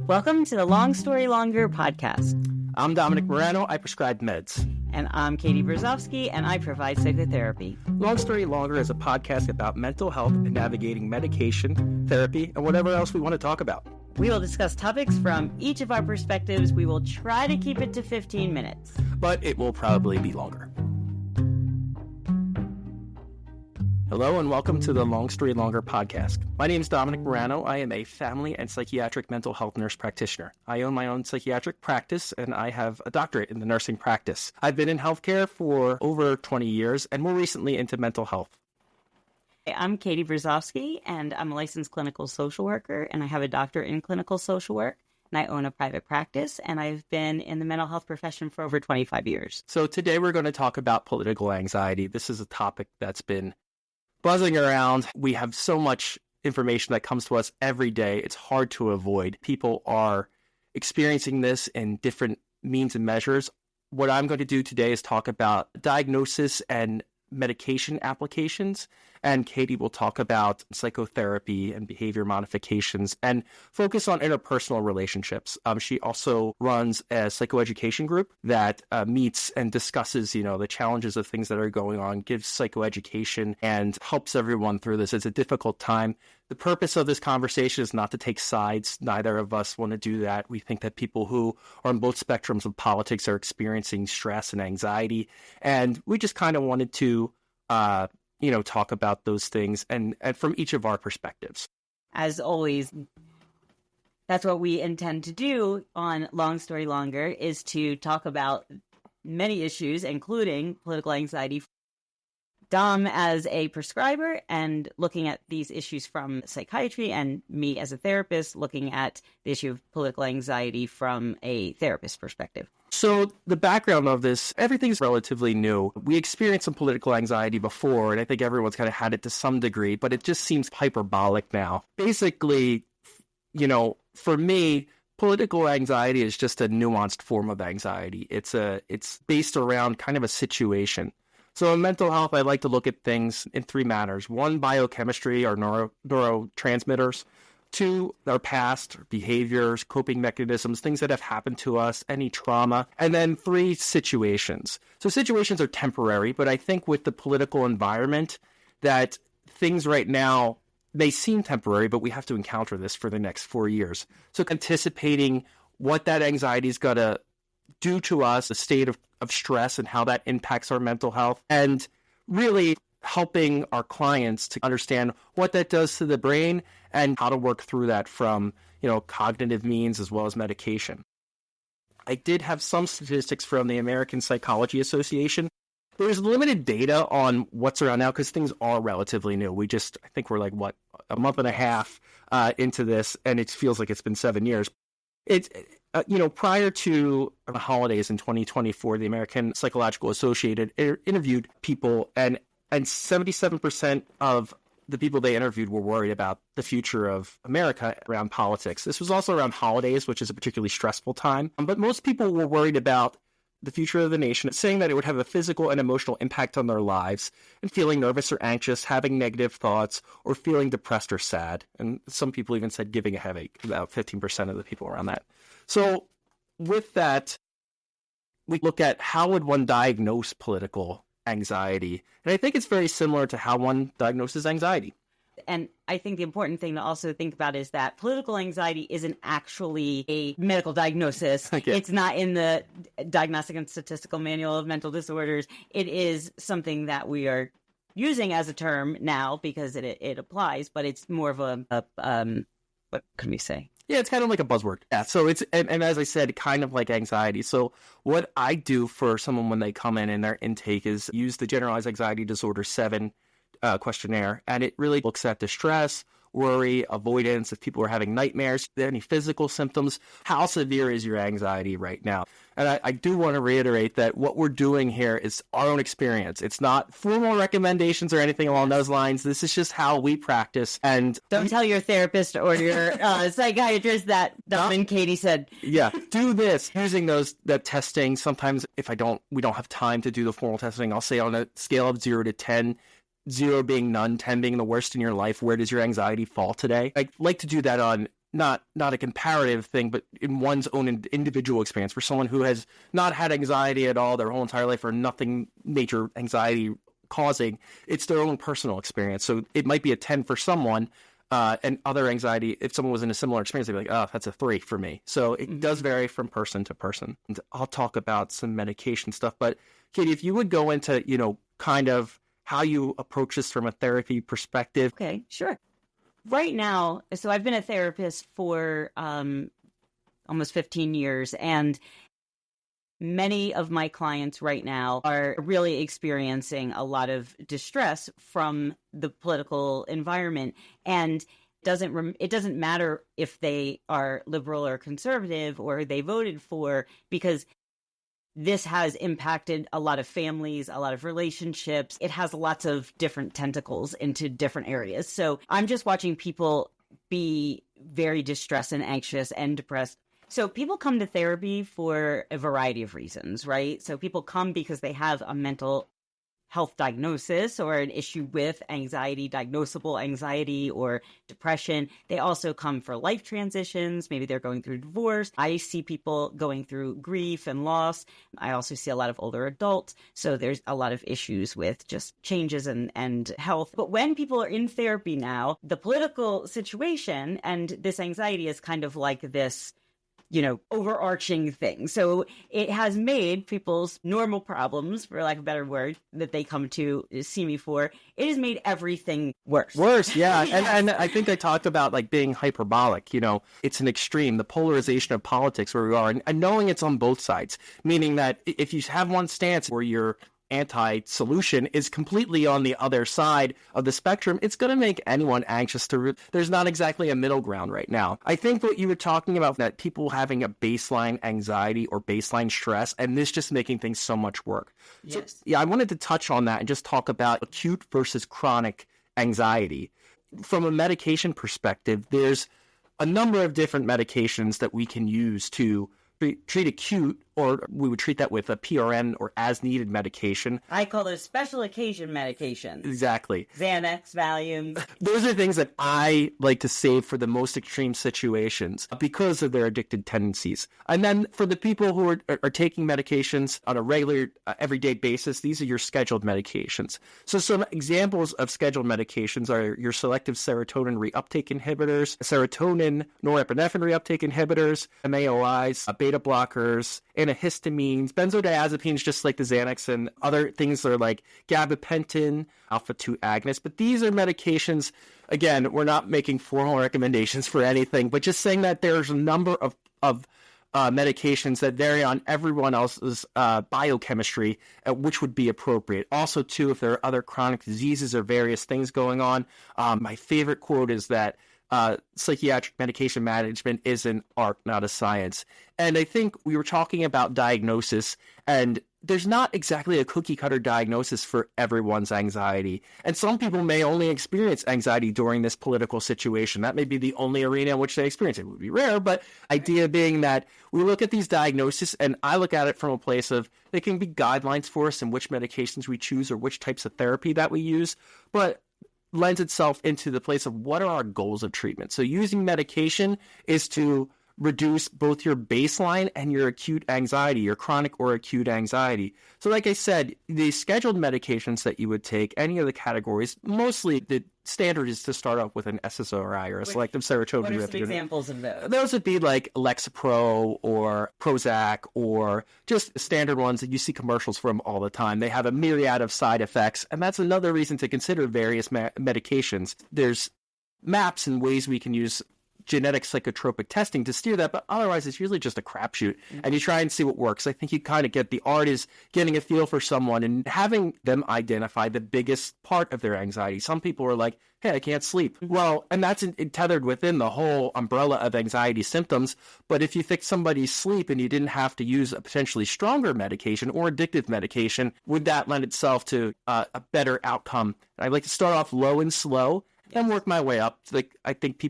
Welcome to the Long Story Longer podcast. I'm Dominic Marano. I prescribe meds. And I'm Katie Brzozowski, and I provide psychotherapy. Long Story Longer is a podcast about mental health and navigating medication, therapy, and whatever else we want to talk about. We will discuss topics from each of our perspectives. We will try to keep it to 15 minutes. But it will probably be longer. Hello and welcome to the Long Story Longer podcast. My name is Dominic Marano. I am a family and psychiatric mental health nurse practitioner. I own my own psychiatric practice and I have a doctorate in the nursing practice. I've been in healthcare for over 20 years and more recently into mental health. I'm Katie Brzozowski and I'm a licensed clinical social worker and I have a doctorate in clinical social work. And I own a private practice, and I've been in the mental health profession for over 25 years. So today we're going to talk about political anxiety. This is a topic that's been buzzing around. We have so much information that comes to us every day. It's hard to avoid. People are experiencing this in different means and measures. What I'm going to do today is talk about diagnosis and medication applications, and Katie will talk about psychotherapy and behavior modifications and focus on interpersonal relationships. She also runs a psychoeducation group that meets and discusses, the challenges of things that are going on, gives psychoeducation and helps everyone through this. It's a difficult time. The purpose of this conversation is not to take sides. Neither of us want to do that. We think that people who are on both spectrums of politics are experiencing stress and anxiety. And we just kind of wanted to, talk about those things and from each of our perspectives. As always, that's what we intend to do on Long Story Longer, is to talk about many issues, including political anxiety. Dom as a prescriber and looking at these issues from psychiatry, and me as a therapist looking at the issue of political anxiety from a therapist perspective. So the background of this, everything's relatively new. We experienced some political anxiety before, and I think everyone's kind of had it to some degree, but it just seems hyperbolic now. Basically, for me, political anxiety is just a nuanced form of anxiety. It's based around kind of a situation. So in mental health, I like to look at things in three manners. One, biochemistry, or neurotransmitters. Two, our past behaviors, coping mechanisms, things that have happened to us, any trauma. And then three, situations. So situations are temporary, but I think with the political environment that things right now may seem temporary, but we have to encounter this for the next 4 years. So anticipating what that anxiety is going to do to us, a state of stress and how that impacts our mental health, and really helping our clients to understand what that does to the brain and how to work through that from, cognitive means as well as medication. I did have some statistics from the American Psychology Association. There's limited data on what's around now because things are relatively new. I think we're a month and a half into this, and it feels like it's been 7 years. It's, prior to the holidays in 2024, the American Psychological Association interviewed people, and 77% of the people they interviewed were worried about the future of America around politics. This was also around holidays, which is a particularly stressful time. But most people were worried about the future of the nation, saying that it would have a physical and emotional impact on their lives, and feeling nervous or anxious, having negative thoughts, or feeling depressed or sad. And some people even said giving a headache, about 15% of the people around that. So with that, we look at how would one diagnose political anxiety. And I think it's very similar to how one diagnoses anxiety. And I think the important thing to also think about is that political anxiety isn't actually a medical diagnosis. Okay. It's not in the Diagnostic and Statistical Manual of Mental Disorders. It is something that we are using as a term now because it applies, but it's more of a what can we say? Yeah, it's kind of like a buzzword. Yeah, so it's, and as I said, kind of like anxiety. So what I do for someone when they come in and their intake is use the Generalized Anxiety Disorder 7 questionnaire, and it really looks at the stress, worry, avoidance, if people are having nightmares, any physical symptoms, how severe is your anxiety right now? And I do want to reiterate that what we're doing here is our own experience. It's not formal recommendations or anything along those lines. This is just how we practice. And don't tell your therapist or your psychiatrist that Dom and Katie said. Yeah, do this using that testing. Sometimes if we don't have time to do the formal testing, I'll say on a scale of 0 to 10, 0 being none, 10 being the worst in your life, where does your anxiety fall today? I like to do that on not a comparative thing, but in one's own individual experience. For someone who has not had anxiety at all their whole entire life, or nothing major anxiety causing, it's their own personal experience. So it might be a 10 for someone, and other anxiety, if someone was in a similar experience, they'd be like, oh, that's a 3 for me. So it does vary from person to person. And I'll talk about some medication stuff, but Katie, if you would go into, kind of how you approach this from a therapy perspective. Okay, sure. Right now, so I've been a therapist for almost 15 years, and many of my clients right now are really experiencing a lot of distress from the political environment. And it doesn't matter if they are liberal or conservative or they voted for, because this has impacted a lot of families, a lot of relationships. It has lots of different tentacles into different areas. So I'm just watching people be very distressed and anxious and depressed. So people come to therapy for a variety of reasons, right? So people come because they have a mental health diagnosis or an issue with anxiety, diagnosable anxiety or depression. They also come for life transitions. Maybe they're going through divorce. I see people going through grief and loss. I also see a lot of older adults. So there's a lot of issues with just changes and health. But when people are in therapy now, the political situation and this anxiety is kind of like this overarching thing. So it has made people's normal problems, for lack of a better word, that they come to see me for, it has made everything worse. Worse, yeah. And I think I talked about like being hyperbolic. It's an extreme, the polarization of politics where we are, and knowing it's on both sides, meaning that if you have one stance where you're anti-solution is completely on the other side of the spectrum, it's going to make anyone anxious there's not exactly a middle ground right now. I think what you were talking about, that people having a baseline anxiety or baseline stress, and this just making things so much worse. Yes. So, yeah, I wanted to touch on that and just talk about acute versus chronic anxiety. From a medication perspective, there's a number of different medications that we can use to treat acute, or we would treat that with a PRN or as-needed medication. I call those special occasion medications. Exactly. Xanax, Valium. Those are things that I like to save for the most extreme situations because of their addicted tendencies. And then for the people who are taking medications on a regular, everyday basis, these are your scheduled medications. So some examples of scheduled medications are your selective serotonin reuptake inhibitors, serotonin norepinephrine reuptake inhibitors, MAOIs, beta blockers, antihistamines, benzodiazepines, just like the Xanax, and other things that are like gabapentin, alpha-2 agonists. But these are medications, again, we're not making formal recommendations for anything, but just saying that there's a number of medications that vary on everyone else's biochemistry, which would be appropriate. Also, too, if there are other chronic diseases or various things going on, my favorite quote is that psychiatric medication management is an art, not a science. And I think we were talking about diagnosis, and there's not exactly a cookie-cutter diagnosis for everyone's anxiety. And some people may only experience anxiety during this political situation. That may be the only arena in which they experience it. It would be rare, but idea being that we look at these diagnoses, and I look at it from a place of they can be guidelines for us in which medications we choose or which types of therapy that we use, but lends itself into the place of what are our goals of treatment. So using medication is to reduce both your baseline and your acute anxiety, your chronic or acute anxiety. So like I said, the scheduled medications that you would take, any of the categories, mostly the standard is to start off with an SSRI or a selective serotonin. What are some examples of those? Those would be like Lexapro or Prozac, or just standard ones that you see commercials from all the time. They have a myriad of side effects, and that's another reason to consider various medications. There's maps and ways we can use genetic psychotropic testing to steer that, but otherwise it's usually just a crapshoot, and you try and see what works. I think you kind of get the art is getting a feel for someone and having them identify the biggest part of their anxiety. Some people are like, hey, I can't sleep. Well, and that's tethered within the whole umbrella of anxiety symptoms. But if you fix somebody's sleep and you didn't have to use a potentially stronger medication or addictive medication, would that lend itself to a better outcome? I'd like to start off low and slow and work my way up. Like, I think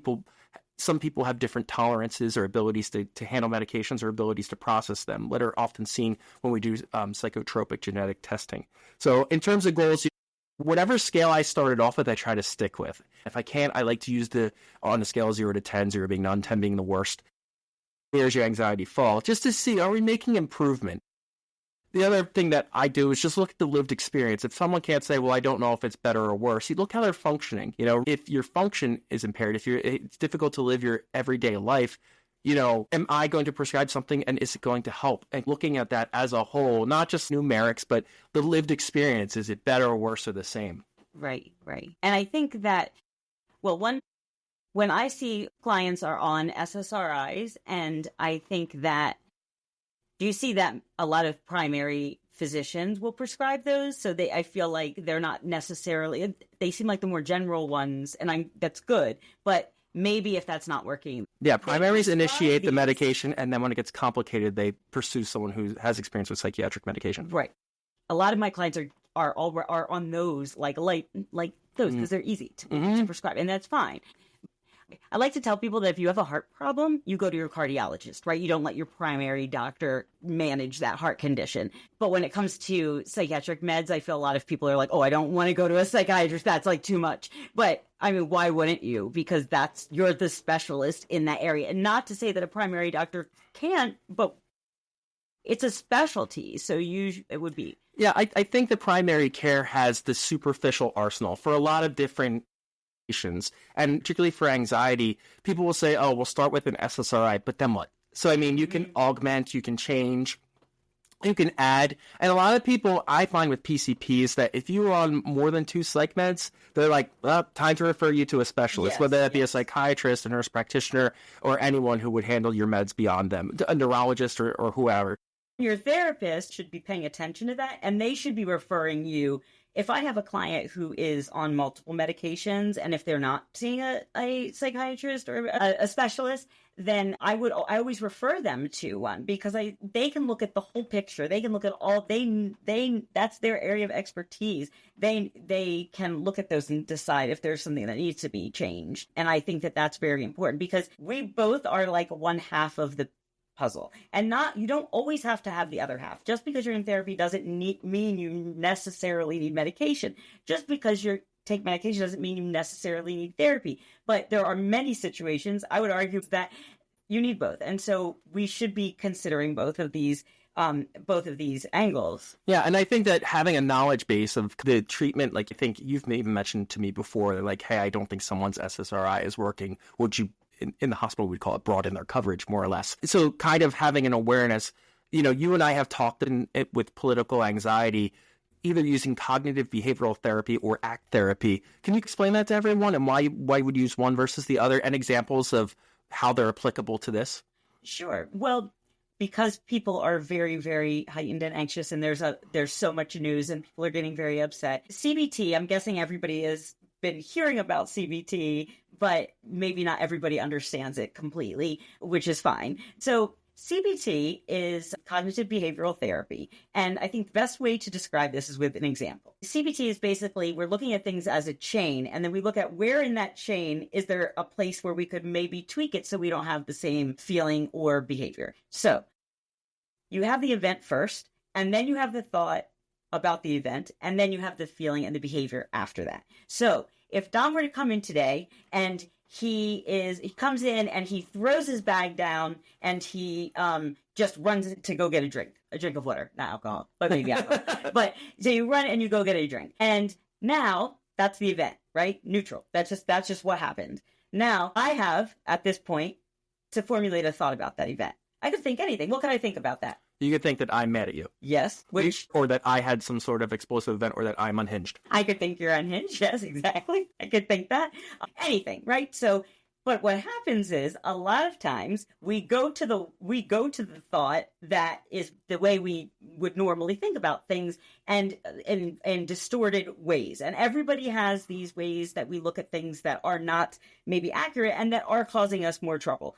some people have different tolerances or abilities to handle medications or abilities to process them that are often seen when we do psychotropic genetic testing. So in terms of goals, whatever scale I started off with, I try to stick with. If I can't, I like to use on the scale of 0 to 10, 0 being none, 10 being the worst. Where's your anxiety fall? Just to see, are we making improvement? The other thing that I do is just look at the lived experience. If someone can't say, well, I don't know if it's better or worse, you look how they're functioning. If your function is impaired, it's difficult to live your everyday life, am I going to prescribe something and is it going to help? And looking at that as a whole, not just numerics, but the lived experience, is it better or worse or the same? Right. And I think that, well, when I see clients are on SSRIs, and I think that, do you see that a lot of primary physicians will prescribe those? So I feel like they're not necessarily, they seem like the more general ones, and that's good, but maybe if that's not working. Yeah, primaries initiate the medication, and then when it gets complicated, they pursue someone who has experience with psychiatric medication. Right. A lot of my clients are on those, like those, because they're easy to prescribe, and that's fine. I like to tell people that if you have a heart problem, you go to your cardiologist, right? You don't let your primary doctor manage that heart condition. But when it comes to psychiatric meds, I feel a lot of people are like, oh, I don't want to go to a psychiatrist. That's like too much. But I mean, why wouldn't you? Because you're the specialist in that area. And not to say that a primary doctor can't, but it's a specialty. So it would be. Yeah, I think the primary care has the superficial arsenal for a lot of different, and particularly for anxiety. People will say, oh, we'll start with an SSRI, but then what? So, I mean, you can augment, you can change, you can add. And a lot of people, I find with PCPs, that if you're on more than 2 psych meds, they're like, well, time to refer you to a specialist, whether that be a psychiatrist, a nurse practitioner, or anyone who would handle your meds beyond them, a neurologist or whoever. Your therapist should be paying attention to that, and they should be referring you. If I have a client who is on multiple medications, and if they're not seeing a psychiatrist or a specialist, then I always refer them to one, because they can look at the whole picture. They can look at all, that's their area of expertise. They can look at those and decide if there's something that needs to be changed. And I think that that's very important, because we both are like one half of the puzzle, and you don't always have to have the other half. Just because you're in therapy doesn't mean you necessarily need medication. Just because you take medication doesn't mean you necessarily need therapy. But there are many situations, I would argue, that you need both, and so we should be considering both of these angles. Yeah, and I think that having a knowledge base of the treatment, like I think you've even mentioned to me before, like, hey, I don't think someone's SSRI is working. Would you, in the hospital, we'd call it broaden their coverage, more or less. So kind of having an awareness, you and I have talked with political anxiety, either using cognitive behavioral therapy or ACT therapy. Can you explain that to everyone, and why would you use one versus the other, and examples of how they're applicable to this? Sure. Well, because people are very, very heightened and anxious, and there's so much news and people are getting very upset. CBT, I'm guessing everybody has been hearing about CBT, but maybe not everybody understands it completely, which is fine. So CBT is cognitive behavioral therapy. And I think the best way to describe this is with an example. CBT is basically, we're looking at things as a chain, and then we look at where in that chain is there a place where we could maybe tweak it so we don't have the same feeling or behavior. So you have the event first, and then you have the thought about the event, and then you have the feeling and the behavior after that. So if Dom were to come in today and he comes in and he throws his bag down and he just runs to go get a drink of water, not alcohol, but maybe alcohol. But so you run and you go get a drink, and now that's the event, right? Neutral. That's just what happened. Now I have, at this point, to formulate a thought about that event. I could think anything. What can I think about that? You could think that I'm mad at you. Yes. Or that I had some sort of explosive event, or that I'm unhinged. I could think you're unhinged. Yes, exactly. I could think that. Anything, right? So, but what happens is, a lot of times we go to the thought that is the way we would normally think about things, and in distorted ways. And everybody has these ways that we look at things that are not maybe accurate and that are causing us more trouble.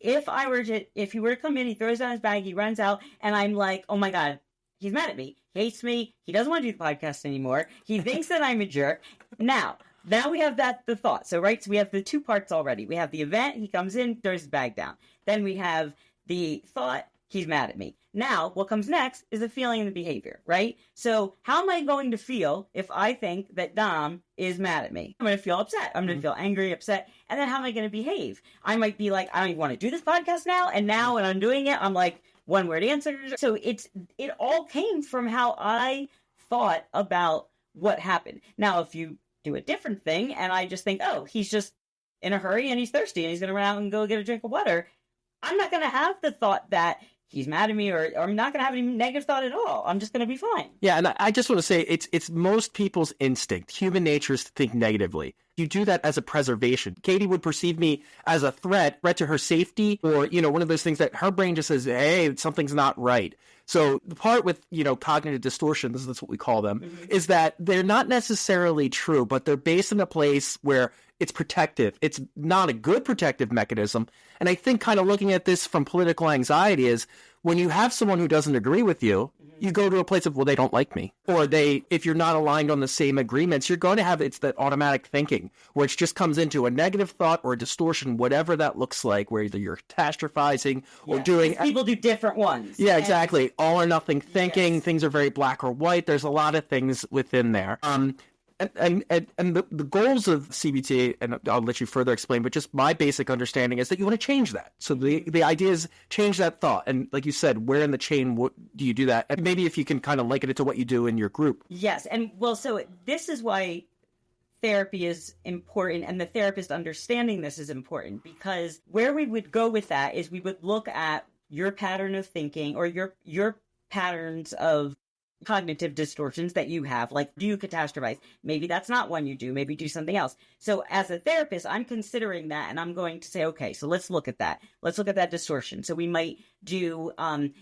If he were to come in, he throws down his bag, he runs out, and I'm like, oh my God, he's mad at me, hates me, he doesn't want to do the podcast anymore, he thinks that I'm a jerk. Now we have the thought. So we have the 2 parts already. We have the event, he comes in, throws his bag down. Then we have the thought, he's mad at me. Now, what comes next is the feeling and the behavior, right? So how am I going to feel if I think that Dom is mad at me? I'm going to feel upset. I'm going to feel angry, upset. And then how am I going to behave? I might be like, I don't even want to do this podcast now. And now when I'm doing it, I'm like, one word answers. So it all came from how I thought about what happened. Now, if you do a different thing and I just think, oh, he's just in a hurry and he's thirsty and he's going to run out and go get a drink of water, I'm not going to have the thought that he's mad at me, or I'm not going to have any negative thought at all. I'm just going to be fine. Yeah, and I just want to say it's most people's instinct. Human nature is to think negatively. You do that as a preservation. Katie would perceive me as a threat to her safety, or, one of those things that her brain just says, hey, something's not right. So the part with, cognitive distortions, that's what we call them, is that they're not necessarily true, but they're based in a place where it's protective. It's not a good protective mechanism. And I think kind of looking at this from political anxiety is when you have someone who doesn't agree with you, you go to a place of, well, they don't like me. Or if you're not aligned on the same agreements, you're going to have, it's that automatic thinking, which just comes into a negative thought or a distortion, whatever that looks like, where either you're catastrophizing or doing... People do different ones. Yeah, exactly. All or nothing thinking. Things are very black or white. There's a lot of things within there. And the goals of CBT, and I'll let you further explain, but just my basic understanding is that you want to change that. So the idea is change that thought. And like you said, where in the chain do you do that? And maybe if you can kind of liken it to what you do in your group. Yes. And so this is why therapy is important, and the therapist understanding this is important, because where we would go with that is we would look at your pattern of thinking or your patterns of cognitive distortions that you have. Like, do you catastrophize? Maybe that's not one you do. Maybe do something else. So as a therapist, I'm considering that, and I'm going to say, okay, so let's look at that. Let's look at that distortion. So we might do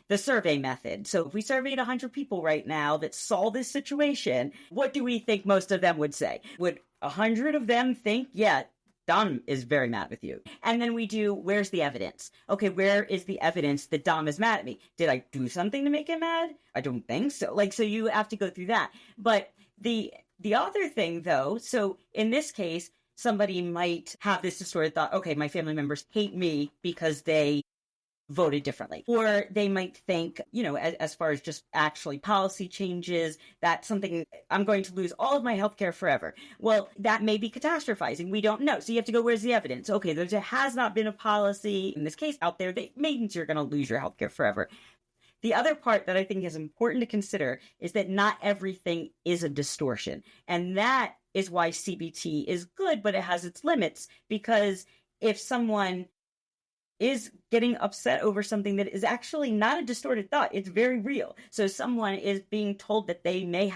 the survey method. So if we surveyed 100 people right now that saw this situation, what do we think most of them would say? Would 100 of them think, yeah, Dom is very mad with you? And then we do, where's the evidence? Okay, where is the evidence that Dom is mad at me? Did I do something to make him mad? I don't think so. So you have to go through that. But the other thing, though, so in this case, somebody might have this distorted thought, okay, my family members hate me because they voted differently. Or they might think, as far as just actually policy changes, that something, I'm going to lose all of my healthcare forever. Well, that may be catastrophizing. We don't know. So you have to go, where's the evidence? Okay, there has not been a policy in this case out there that means you're going to lose your healthcare forever. The other part that I think is important to consider is that not everything is a distortion. And that is why CBT is good, but it has its limits, because if someone is getting upset over something that is actually not a distorted thought, it's very real. So someone is being told that they may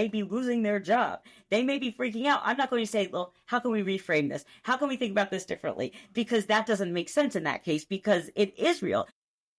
be losing their job. They may be freaking out. I'm not going to say, well, how can we reframe this? How can we think about this differently? Because that doesn't make sense in that case, because it is real.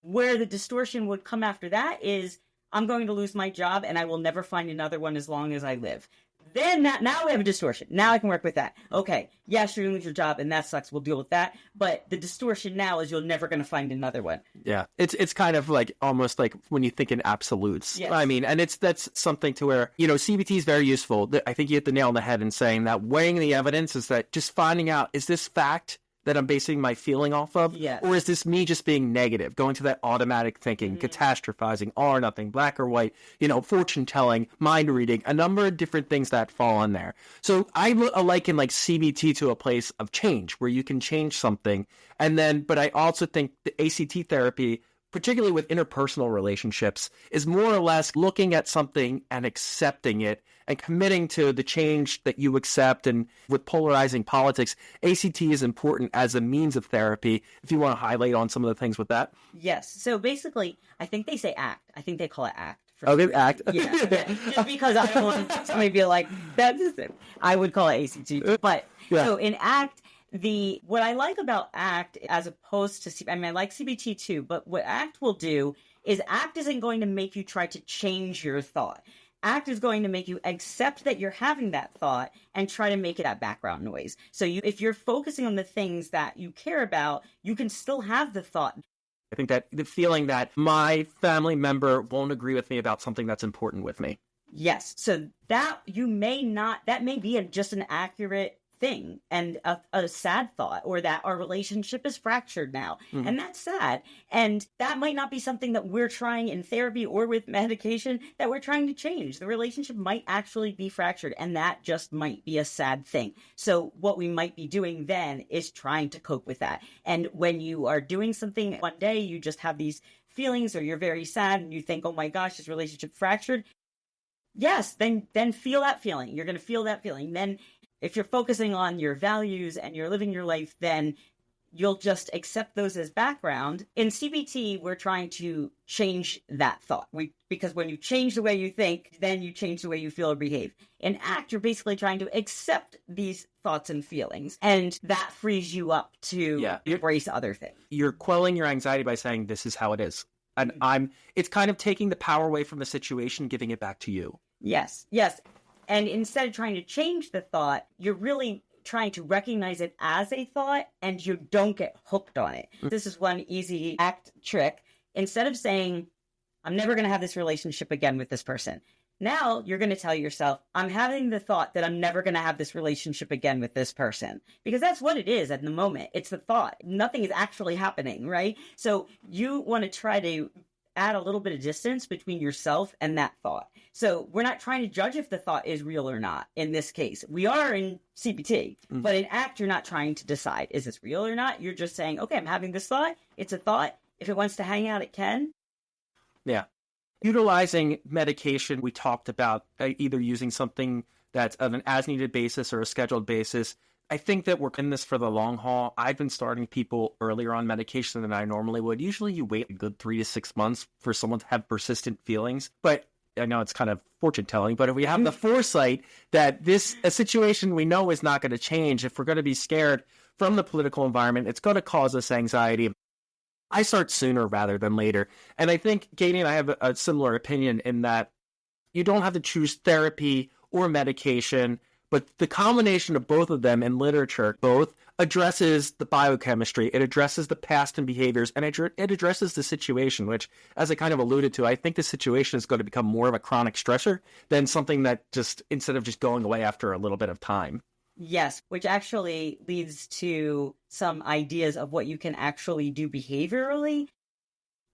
Where the distortion would come after that is, I'm going to lose my job and I will never find another one as long as I live. Then now we have a distortion. Now I can work with that. Okay, yes, you're going to lose your job and that sucks. We'll deal with that. But the distortion now is you're never going to find another one. Yeah, it's kind of like almost like when you think in absolutes. Yes. I mean, and that's something to where, CBT is very useful. I think you hit the nail on the head in saying that weighing the evidence is that just finding out, is this fact that I'm basing my feeling off of? Yes. Or is this me just being negative, going to that automatic thinking, catastrophizing, all or nothing, black or white, fortune telling, mind reading, a number of different things that fall in there. So I liken like CBT to a place of change where you can change something. But I also think the ACT therapy, particularly with interpersonal relationships, is more or less looking at something and accepting it and committing to the change that you accept. And with polarizing politics, ACT is important as a means of therapy, if you want to highlight on some of the things with that. Yes. So basically, I think they say ACT. I think they call it ACT. Okay, ACT. Yeah. Just because I don't want somebody to be like, that's it. I would call it ACT. But so in ACT, what I like about ACT as opposed to, I like CBT too, but what ACT will do is ACT isn't going to make you try to change your thought. ACT is going to make you accept that you're having that thought and try to make it that background noise. So if you're focusing on the things that you care about, you can still have the thought. I think that the feeling that my family member won't agree with me about something that's important with me. Yes. So that may be just an accurate thing and a sad thought, or that our relationship is fractured now. Mm-hmm. And that's sad. And that might not be something that we're trying in therapy or with medication that we're trying to change. The relationship might actually be fractured, and that just might be a sad thing. So what we might be doing then is trying to cope with that. And when you are doing something one day, you just have these feelings, or you're very sad and you think, oh my gosh, this relationship fractured. Yes, then feel that feeling. You're going to feel that feeling. Then if you're focusing on your values and you're living your life, then you'll just accept those as background. In CBT, we're trying to change that thought. Because when you change the way you think, then you change the way you feel or behave. In ACT, you're basically trying to accept these thoughts and feelings, and that frees you up to embrace other things. You're quelling your anxiety by saying, this is how it is. And it's kind of taking the power away from the situation, giving it back to you. Yes. And instead of trying to change the thought, you're really trying to recognize it as a thought, and you don't get hooked on it. Mm-hmm. This is one easy ACT trick. Instead of saying, I'm never going to have this relationship again with this person, now you're going to tell yourself, I'm having the thought that I'm never going to have this relationship again with this person. Because that's what it is at the moment. It's the thought. Nothing is actually happening, right? So you want to try to add a little bit of distance between yourself and that thought. So we're not trying to judge if the thought is real or not in this case. We are in CBT, but in ACT, you're not trying to decide, is this real or not? You're just saying, okay, I'm having this thought. It's a thought. If it wants to hang out, it can. Yeah. Utilizing medication, we talked about either using something that's on an as-needed basis or a scheduled basis. I think that we're in this for the long haul. I've been starting people earlier on medication than I normally would. Usually you wait a good 3 to 6 months for someone to have persistent feelings. But I know it's kind of fortune telling, but if we have the foresight that a situation we know is not going to change, if we're going to be scared from the political environment, it's going to cause us anxiety. I start sooner rather than later. And I think Katie and I have a similar opinion in that you don't have to choose therapy or medication, but the combination of both of them in literature, both addresses the biochemistry, it addresses the past and behaviors, and it addresses the situation, which, as I kind of alluded to, I think the situation is going to become more of a chronic stressor than something that just, instead of just going away after a little bit of time. Yes, which actually leads to some ideas of what you can actually do behaviorally.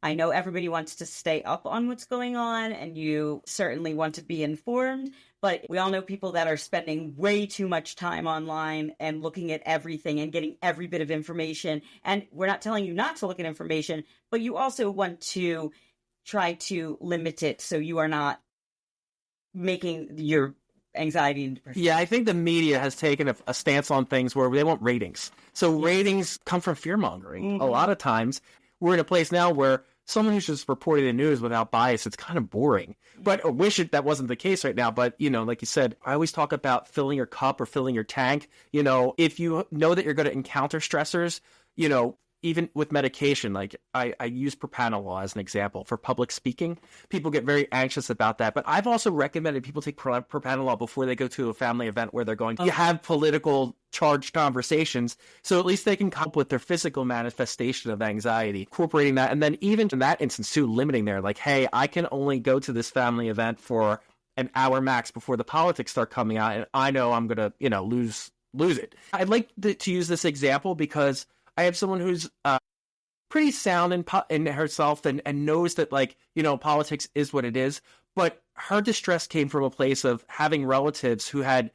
I know everybody wants to stay up on what's going on, and you certainly want to be informed, but we all know people that are spending way too much time online and looking at everything and getting every bit of information. And we're not telling you not to look at information, but you also want to try to limit it so you are not making your anxiety and depression. Yeah, I think the media has taken a stance on things where they want ratings. So ratings come from fear-mongering. Mm-hmm. A lot of times we're in a place now where someone who's just reporting the news without bias, it's kind of boring. But I wish that wasn't the case right now. But, like you said, I always talk about filling your cup or filling your tank. If you know that you're going to encounter stressors, even with medication, like I use propranolol as an example for public speaking. People get very anxious about that. But I've also recommended people take propranolol before they go to a family event where they're going to have political charged conversations. So at least they can cope with their physical manifestation of anxiety, incorporating that. And then even in that instance too, limiting there, like, hey, I can only go to this family event for an hour max before the politics start coming out. And I know I'm going to, lose it. I'd like to use this example because I have someone who's pretty sound in herself and knows that, politics is what it is. But her distress came from a place of having relatives who had,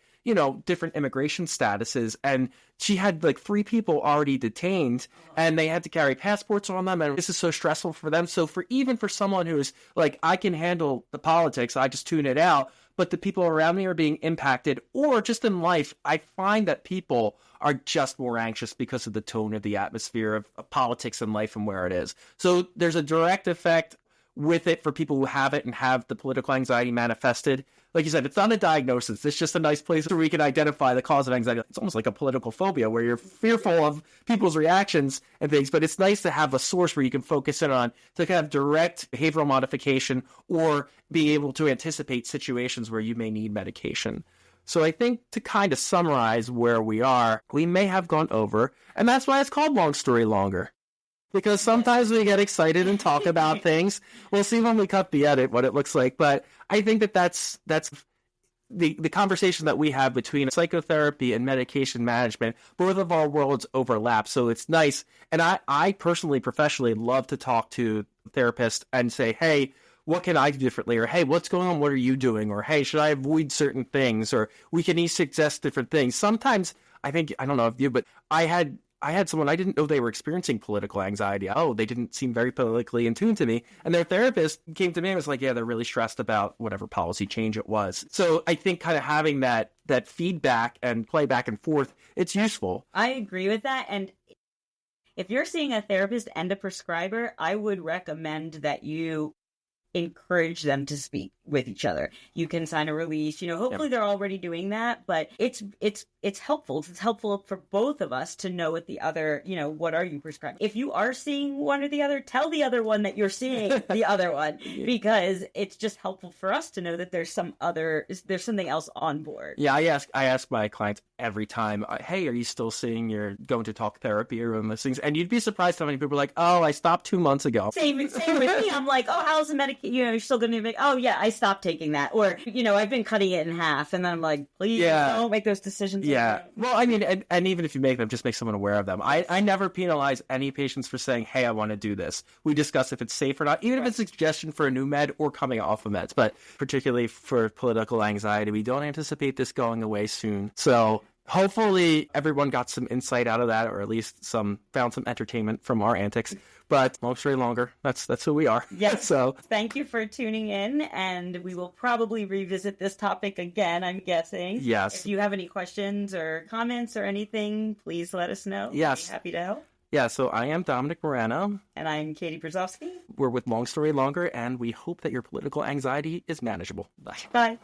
different immigration statuses. And she had 3 people already detained and they had to carry passports on them. And this is so stressful for them. So for someone who's like, I can handle the politics, I just tune it out. But the people around me are being impacted, or just in life, I find that people are just more anxious because of the tone of the atmosphere of politics and life and where it is. So there's a direct effect with it for people who have it and have the political anxiety manifested. Like you said, it's not a diagnosis. It's just a nice place where we can identify the cause of anxiety. It's almost like a political phobia where you're fearful of people's reactions and things, but it's nice to have a source where you can focus in on to kind of direct behavioral modification or be able to anticipate situations where you may need medication. So I think to kind of summarize where we are, we may have gone over, and that's why it's called Long Story Longer. Because sometimes we get excited and talk about things. We'll see when we cut the edit what it looks like. But I think that's the conversation that we have between psychotherapy and medication management, both of our worlds overlap. So it's nice. And I personally, professionally love to talk to therapists and say, hey, what can I do differently? Or, hey, what's going on? What are you doing? Or, hey, should I avoid certain things? Or we can each suggest different things. Sometimes I don't know if you, but I had someone, I didn't know they were experiencing political anxiety. Oh, they didn't seem very politically in tune to me. And their therapist came to me and was like, yeah, they're really stressed about whatever policy change it was. So I think kind of having that feedback and play back and forth, it's useful. I agree with that. And if you're seeing a therapist and a prescriber, I would recommend that you encourage them to speak with each other. You can sign a release, hopefully they're already doing that, but it's helpful. It's helpful for both of us to know what the other, what are you prescribing? If you are seeing one or the other, tell the other one that you're seeing the other one, because it's just helpful for us to know that there's something else on board. Yeah, I ask my clients every time, hey, are you still seeing your going to talk therapy or one of those things? And you'd be surprised how many people are like, oh, I stopped 2 months ago. Same with me. I'm like, oh, how's the medication? You're still going to be like, oh yeah, I stopped taking that. Or, I've been cutting it in half. And then I'm like, please don't make those decisions. Yeah. Well, I mean, and even if you make them, just make someone aware of them. I never penalize any patients for saying, hey, I want to do this. We discuss if it's safe or not, even if it's a suggestion for a new med or coming off of meds. But particularly for political anxiety, we don't anticipate this going away soon. So hopefully everyone got some insight out of that, or at least found some entertainment from our antics. But long story longer, that's who we are. Yes. So thank you for tuning in, and we will probably revisit this topic again, I'm guessing. Yes. If you have any questions or comments or anything, please let us know. Yes. We'll be happy to help. Yeah, so I am Dominic Marano. And I'm Katie Brzozowski. We're with Long Story Longer, and we hope that your political anxiety is manageable. Bye. Bye.